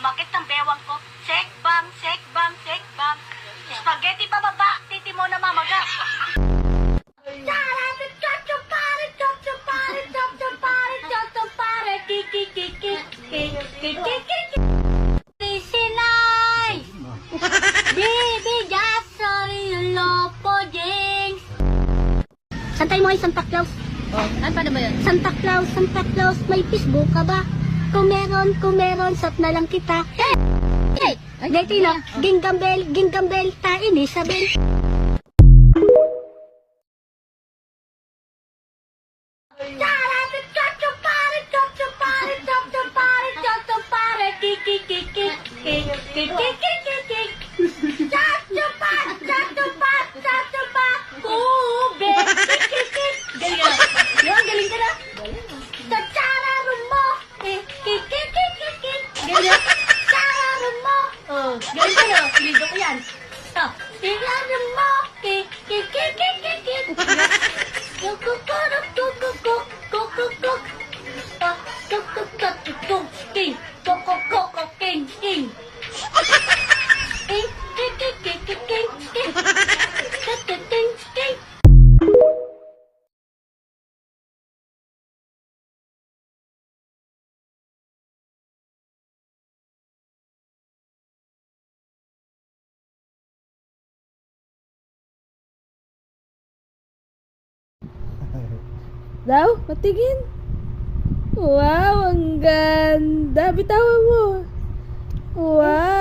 Sumakit ang bewang ko. Sekbang, sekbang, sekbang. Spaghetti pababa, titi mo na mamaga. Sinay! Baby, just sorry, lopo, James. Santay mo ay Santa Claus. Oh, paano ba yun? Santa Claus, may Facebook ka ba? Kung meron, sat na lang kita. Hey! Hey! Dito na, ginggambel, tain Isabel. Galing ka na. Tatsararon mo. Tatsararon mo. Oh, galing ka na. Ligo ko yan. Tatsararon mo. Daw, patingin. Wow, ang ganda. Bitawan mo. Wow.